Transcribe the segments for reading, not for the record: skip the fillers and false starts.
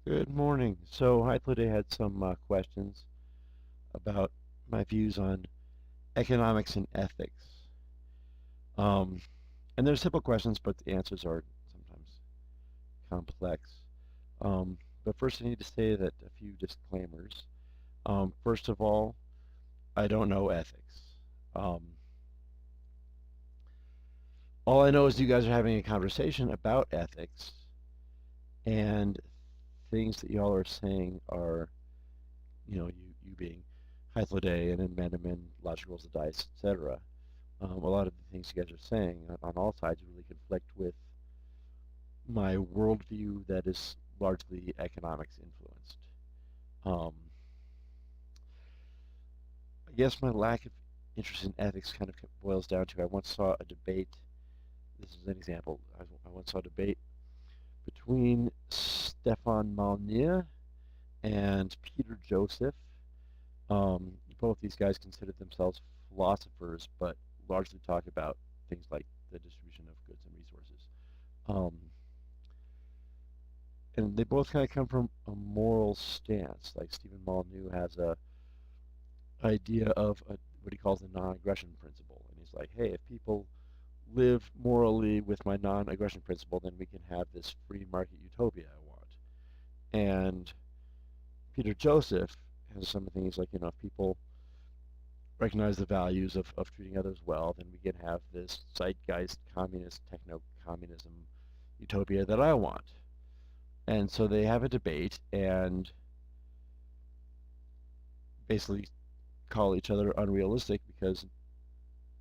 Good morning. So Hythloday had some questions about my views on economics and ethics. Um, and they're simple questions, but the answers are sometimes complex. But first, I need to say that a few disclaimers. First of all, I don't know ethics. Um, all I know is you guys are having a conversation about ethics, and things that y'all are saying are, you being Hythloday and Amendment, Logic Rolls the Dice, etc. A lot of the things you guys are saying on all sides really conflict with my worldview that is largely economics influenced. Um, I guess my lack of interest in ethics kind of boils down to I once saw a debate. This is an example. I once saw a debate between Stefan Malnier and Peter Joseph. Both these guys considered themselves philosophers, but largely talk about things like the distribution of goods and resources. Um, and they both kind of come from a moral stance. Like Stephen Molyneux has a idea of what he calls the non-aggression principle, and he's like, hey, if people live morally with my non-aggression principle, then we can have this free market utopia I want. And Peter Joseph has some things like, if people recognize the values of treating others well, then we can have this zeitgeist communist techno-communism utopia that I want. And so they have a debate and basically call each other unrealistic because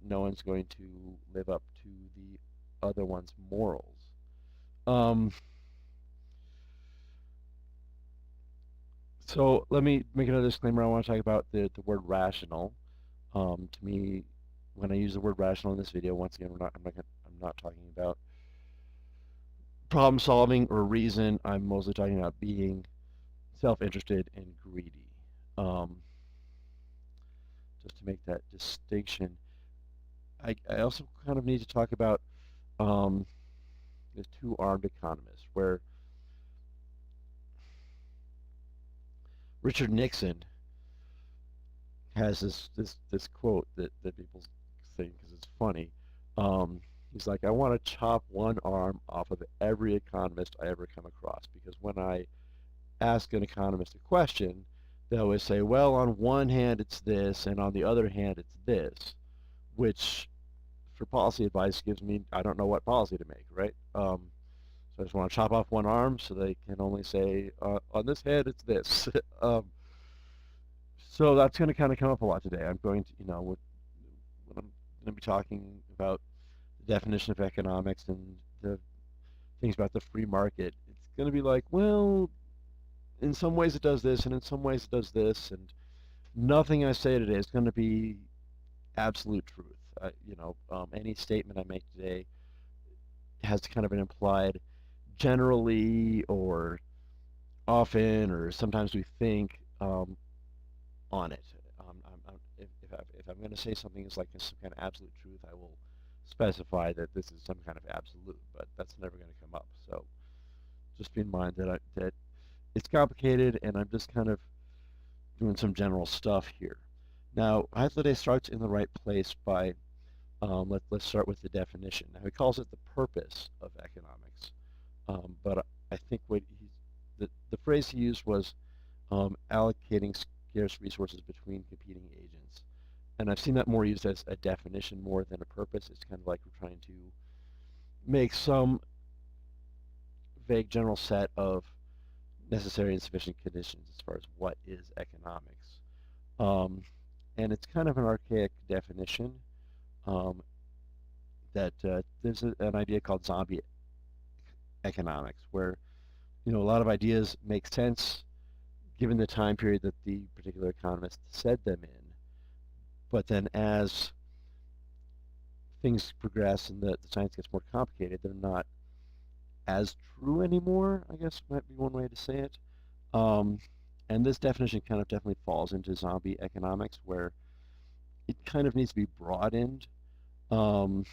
no one's going to live up to the other one's morals. Um, so let me make another disclaimer. I want to talk about the word rational. To me, when I use the word rational in this video, once again, I'm not talking about problem solving or reason. I'm mostly talking about being self-interested and greedy. Um, just to make that distinction. I also kind of need to talk about um, the two armed economists, where Richard Nixon has this quote that people think because it's funny. Um, he's like, I want to chop one arm off of every economist I ever come across because when I ask an economist a question, they always say, well, on one hand it's this, and on the other hand it's this, which for policy advice gives me I don't know what policy to make, right? So I just want to chop off one arm so they can only say on this hand it's this. So that's going to kind of come up a lot today. I'm going to, when I'm going to be talking about the definition of economics and the things about the free market, it's going to be like, well, in some ways it does this, and in some ways it does this, and nothing I say today is going to be absolute truth. Any statement I make today has kind of an implied generally or often or sometimes we think on it. If I'm going to say something is like some kind of absolute truth, I will specify that this is some kind of absolute, but that's never going to come up. So just be in mind that it's complicated, and I'm just kind of doing some general stuff here. Now, Hythloday starts in the right place by let's start with the definition. Now, he calls it the purpose of economics, but I think the phrase he used was allocating scarce resources between competing agents. And I've seen that more used as a definition more than a purpose. It's kind of like we're trying to make some vague general set of necessary and sufficient conditions as far as what is economics. Um, and it's kind of an archaic definition um, that there's an idea called zombie economics where a lot of ideas make sense given the time period that the particular economist said them in. But then as things progress and the science gets more complicated, they're not as true anymore, I guess might be one way to say it. Um, and this definition kind of definitely falls into zombie economics where it kind of needs to be broadened. Um,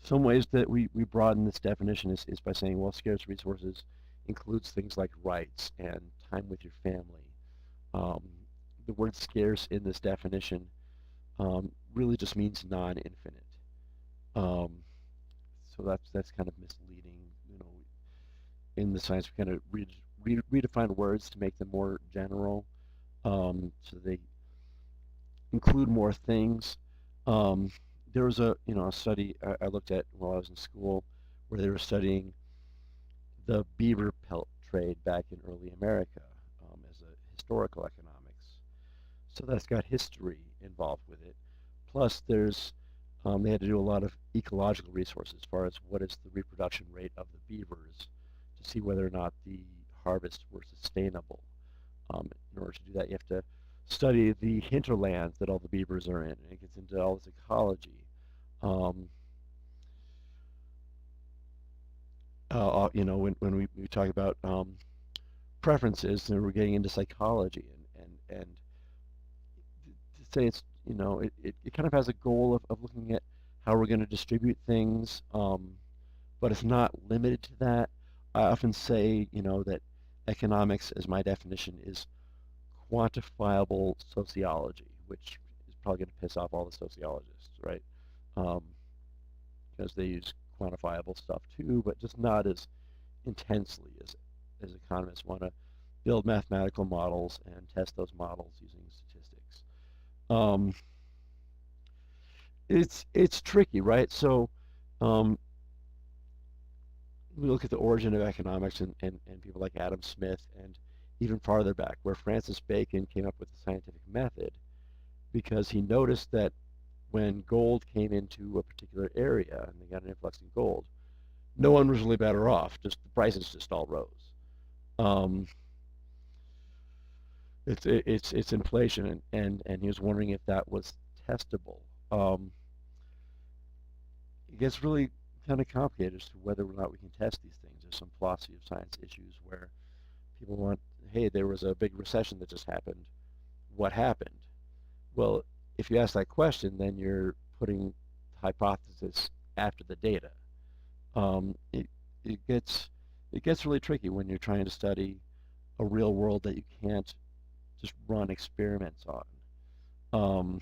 some ways that we broaden this definition is by saying, well, scarce resources includes things like rights and time with your family. Um, the word scarce in this definition really just means non-infinite. Um, so that's kind of misleading. You know, in the science, we kind of redefine words to make them more general, so they include more things. Um, there was a study I looked at while I was in school where they were studying the beaver pelt trade back in early America as a historical economics. So that's got history involved with it. Plus, they had to do a lot of ecological resources as far as what is the reproduction rate of the beavers to see whether or not the harvests were sustainable. In order to do that, you have to study the hinterlands that all the beavers are in, and it gets into all this ecology. Um, when we talk about preferences, and we're getting into psychology, and to say it kind of has a goal of looking at how we're going to distribute things, but it's not limited to that. I often say, that economics, as my definition, is quantifiable sociology, which is probably going to piss off all the sociologists, right? Um, because they use quantifiable stuff too, but just not as intensely as economists want to build mathematical models and test those models using statistics. Um, it's tricky, right? So um, we look at the origin of economics and people like Adam Smith and even farther back, where Francis Bacon came up with the scientific method because he noticed that when gold came into a particular area and they got an influx in gold, no one was really better off. Just the prices just all rose. Um, it's inflation, and he was wondering if that was testable. Um, it gets really kind of complicated as to whether or not we can test these things. There's some philosophy of science issues where people want, hey, there was a big recession that just happened. What happened? Well, if you ask that question, then you're putting the hypothesis after the data. Um, it, it gets it gets really tricky when you're trying to study a real world that you can't just run experiments on. Um,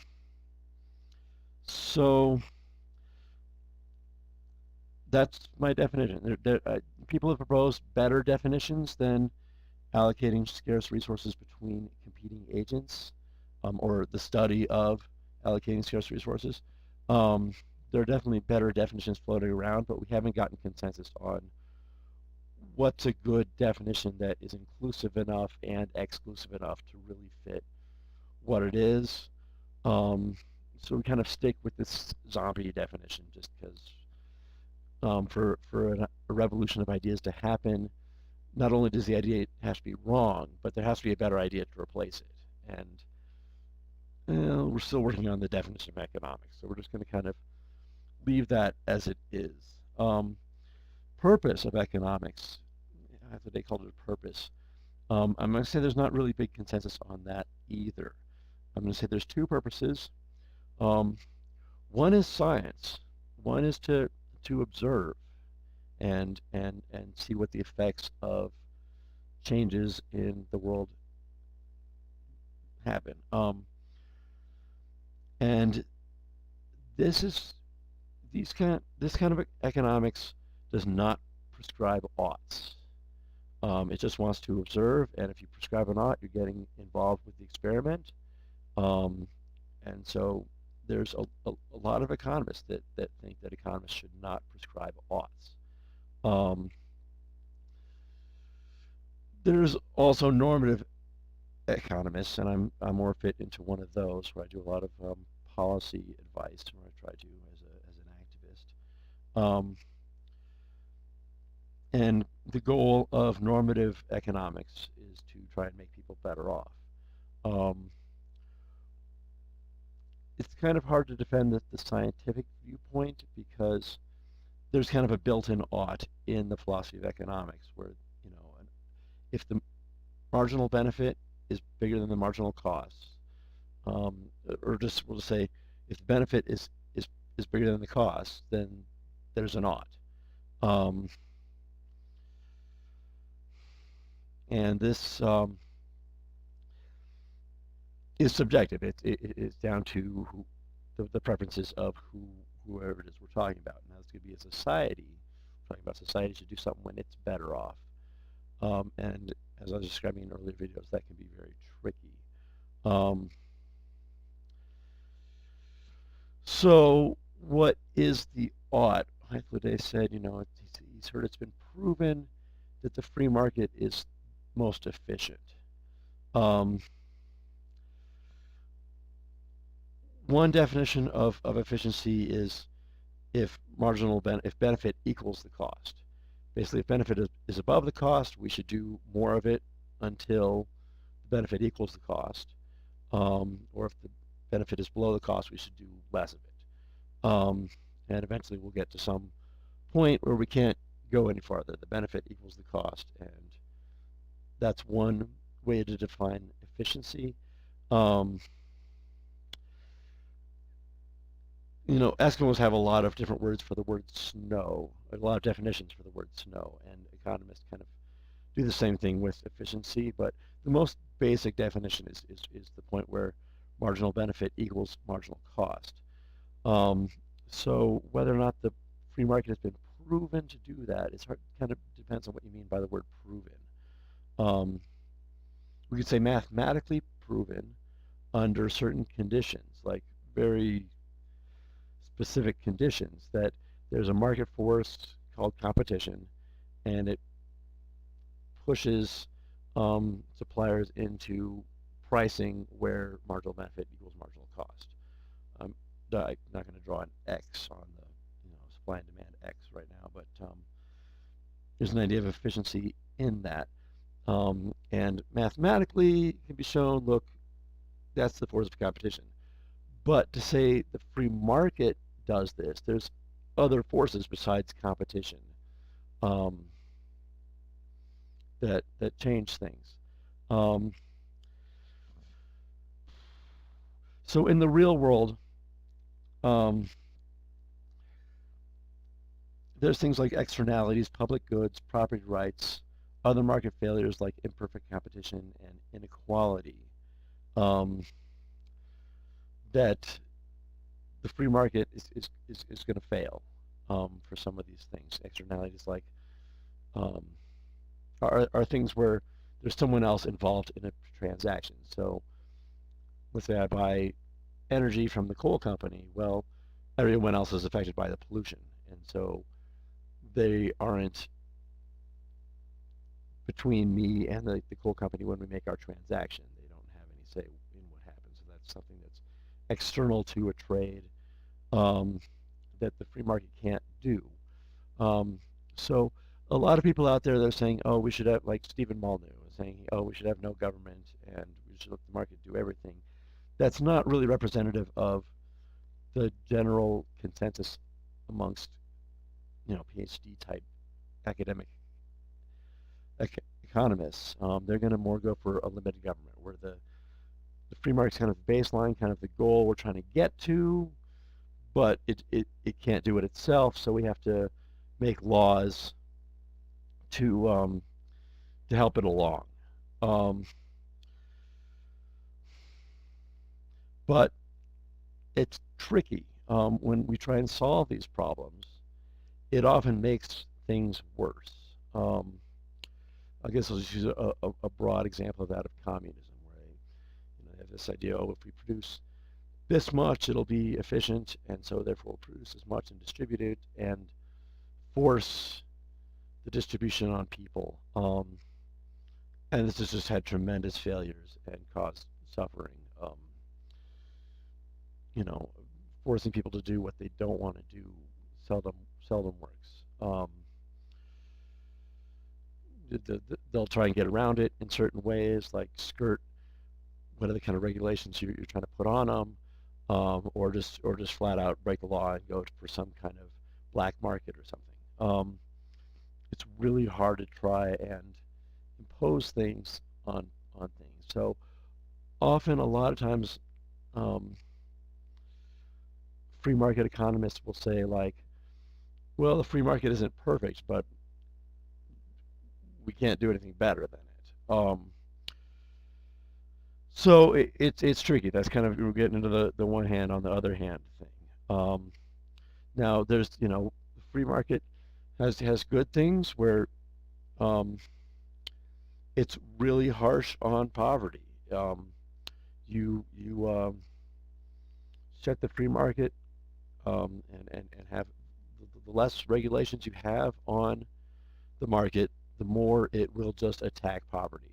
so that's my definition. People have proposed better definitions than allocating scarce resources between competing agents, or the study of allocating scarce resources. Um, there are definitely better definitions floating around, but we haven't gotten consensus on what's a good definition that is inclusive enough and exclusive enough to really fit what it is. Um, so we kind of stick with this zombie definition just because for a revolution of ideas to happen, not only does the idea have to be wrong, but there has to be a better idea to replace it. And we're still working on the definition of economics, so we're just going to kind of leave that as it is. Purpose of economics, Hythloday called it a purpose. I'm going to say there's not really big consensus on that either. I'm going to say there's two purposes. Um, one is science. One is to observe and see what the effects of changes in the world happen. And this is this kind of economics does not prescribe oughts. It just wants to observe, and if you prescribe an ought, you're getting involved with the experiment. And so there's a lot of economists that think that economists should not prescribe oughts. There's also normative economists, and I'm more fit into one of those, where I do a lot of policy advice, where I try to as an activist. And the goal of normative economics is to try and make people better off. It's kind of hard to defend the scientific viewpoint because there's kind of a built-in ought in the philosophy of economics, where if the marginal benefit is bigger than the marginal cost, or we'll just say if the benefit is bigger than the cost, then there's an ought. Um, and this is subjective. It's down to the preferences of whoever it is we're talking about. Now, it's going to be a society. We're talking about society should do something when it's better off. And as I was describing in earlier videos, that can be very tricky. So what is the ought? Hythloday said, he's heard it's been proven that the free market is most efficient. One definition of efficiency is if if benefit equals the cost. Basically, if benefit is above the cost, we should do more of it until the benefit equals the cost. Or if the benefit is below the cost, we should do less of it. And eventually we'll get to some point where we can't go any farther. The benefit equals the cost, and that's one way to define efficiency. Eskimos have a lot of different words for the word snow, a lot of definitions for the word snow, and economists kind of do the same thing with efficiency, but the most basic definition is the point where marginal benefit equals marginal cost. So whether or not the free market has been proven to do that, it's hard, kind of depends on what you mean by the word proven. We could say mathematically proven under certain conditions, like very specific conditions, that there's a market force called competition, and it pushes suppliers into pricing where marginal benefit equals marginal cost. I'm not going to draw an X on the supply and demand X right now, but there's an idea of efficiency in that. And mathematically, it can be shown, look, that's the force of competition. But to say the free market does this, there's other forces besides competition that change things. So in the real world, there's things like externalities, public goods, property rights, other market failures like imperfect competition and inequality, that the free market is going to fail for some of these things. Externalities like are things where there's someone else involved in a transaction. So let's say I buy energy from the coal company. Well, everyone else is affected by the pollution, and so they aren't between me and the coal company when we make our transaction. They don't have any say in what happens. So that's something that's external to a trade that the free market can't do. So a lot of people out there, they're saying, oh, we should have, like Stephen Molyneux is saying, oh, we should have no government and we should let the market do everything. That's not really representative of the general consensus amongst, PhD type academic economists. They're going to more go for a limited government, where the free market's kind of baseline, kind of the goal we're trying to get to, but it can't do it itself, so we have to make laws to help it along. But it's tricky. When we try and solve these problems, it often makes things worse. I guess I'll just use a broad example of that of communism, where they have this idea, oh, if we produce this much, it'll be efficient, and so therefore we'll produce as much and distribute it and force the distribution on people. And this has just had tremendous failures and caused suffering. Forcing people to do what they don't want to do seldom works. They'll try and get around it in certain ways, like skirt what are the kind of regulations you're trying to put on them, or just flat out break the law and go for some kind of black market or something. It's really hard to try and impose things on things. So often, a lot of times, free market economists will say, like, well, the free market isn't perfect, but we can't do anything better than it. So it's tricky. That's kind of we're getting into the one hand on the other hand thing. Um, Now there's the free market has good things where um, it's really harsh on poverty. You check the free market and have the less regulations you have on the market, the more it will just attack poverty.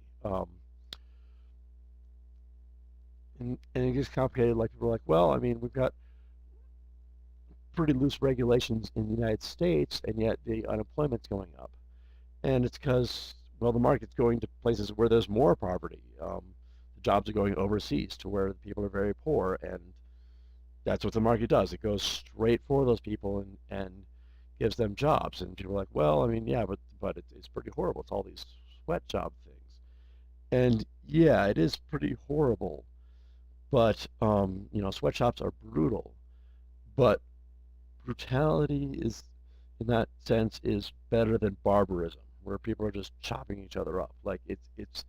And it gets complicated. Like people are like, well, I mean, we've got pretty loose regulations in the United States, and yet the unemployment's going up. And it's because, well, the market's going to places where there's more poverty. The jobs are going overseas to where the people are very poor, and that's what the market does. It goes straight for those people and gives them jobs. And people are like, well, I mean, yeah, but it's pretty horrible. It's all these sweatshop things. And yeah, it is pretty horrible. But sweatshops are brutal. But brutality is, in that sense, is better than barbarism, where people are just chopping each other up. Like it's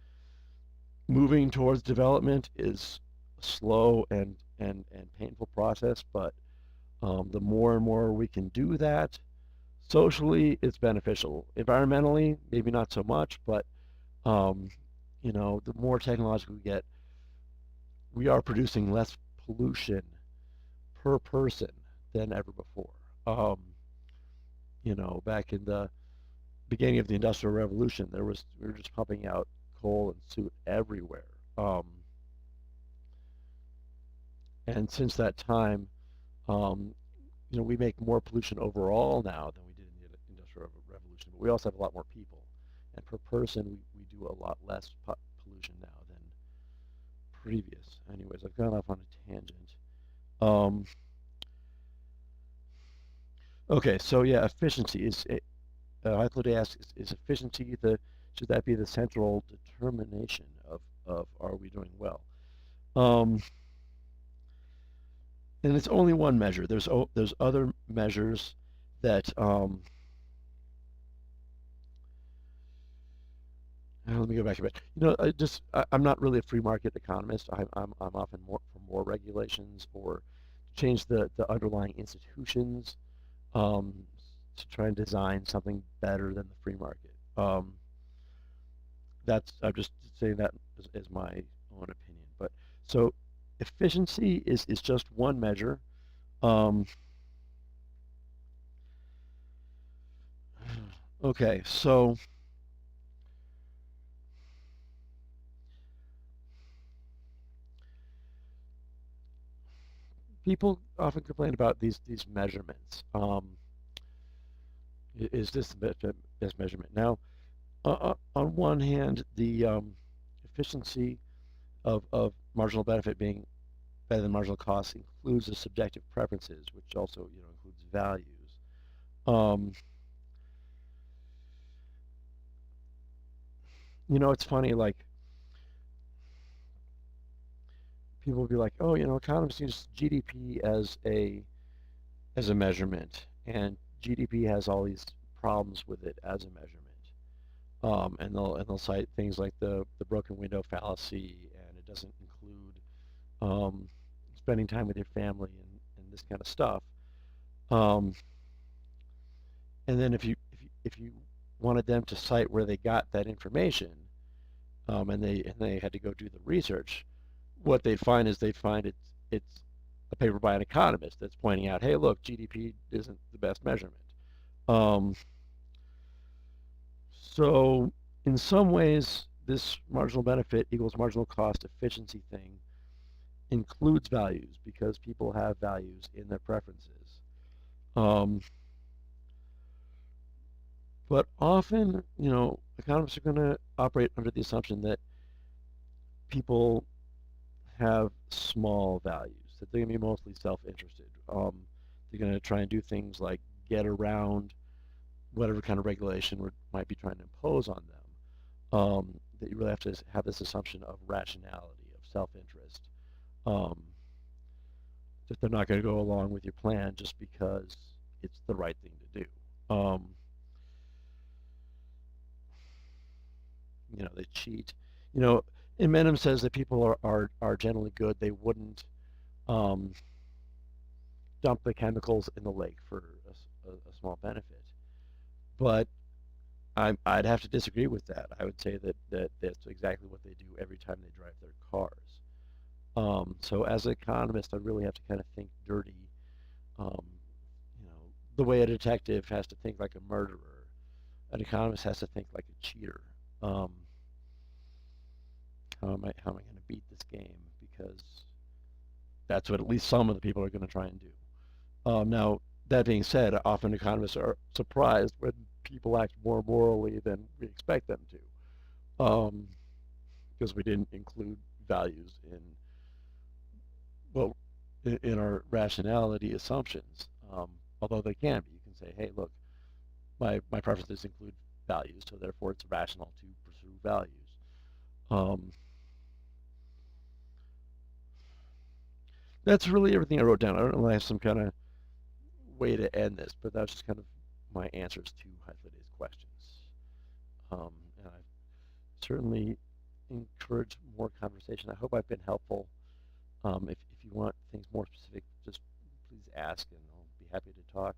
moving towards development is a slow and painful process, but the more and more we can do that, socially, it's beneficial. Environmentally, maybe not so much, but um, the more technological we get, we are producing less pollution per person than ever before. Um, Back in the beginning of the Industrial Revolution, we were just pumping out coal and soot everywhere. Um, and since that time, um, we make more pollution overall now than we did in the Industrial Revolution, but we also have a lot more people. And per person, we do a lot less pollution now than previous. Anyways, I've gone off on a tangent. Um, okay, so yeah, efficiency is. Hythloday asks, is efficiency should that be the central determination of are we doing well? Um, and it's only one measure. There's other measures that let me go back a bit. I'm not really a free market economist. I'm often more for more regulations or change the underlying institutions um, to try and design something better than the free market. I'm just saying that as my own opinion. But so efficiency is just one measure. Um, okay, so people often complain about these measurements. Is this the best measurement? Now, on one hand, the efficiency of marginal benefit being better than marginal cost includes the subjective preferences, which also includes values. Um, it's funny, like people will be like, oh, economists use GDP as a measurement, and GDP has all these problems with it as a measurement. And they'll cite things like the broken window fallacy, and it doesn't include um, spending time with your family and this kind of stuff. Um, and then if you wanted them to cite where they got that information, and they had to go do the research, what they'd find it's a paper by an economist that's pointing out, hey, look, GDP isn't the best measurement. Um, so in some ways, this marginal benefit equals marginal cost efficiency thing includes values because people have values in their preferences. Um, but often, economists are going to operate under the assumption that people have small values, that they're going to be mostly self-interested. They're going to try and do things like get around whatever kind of regulation we might be trying to impose on them. That you really have to have this assumption of rationality, of self-interest, um, that they're not going to go along with your plan just because it's the right thing to do. Um, they cheat. You know, Menem says that people are generally good. They wouldn't um, dump the chemicals in the lake for a small benefit. But I'd have to disagree with that. I would say that that's exactly what they do every time they drive their cars. So as an economist, I really have to kind of think dirty. Um, the way a detective has to think like a murderer, an economist has to think like a cheater. Um, how am I going to beat this game? Because that's what at least some of the people are going to try and do. Now, that being said, often economists are surprised when people act more morally than we expect them to, because we didn't include values well, in our rationality assumptions. Although they can be, you can say, hey, look, my preferences include values, so therefore it's rational to pursue values. Um, that's really everything I wrote down. I don't know if I have some kind of way to end this, but that's just kind of my answers to Hythloday's questions. And I certainly encourage more conversation. I hope I've been helpful. If you want things more specific, just please ask, and I'll be happy to talk.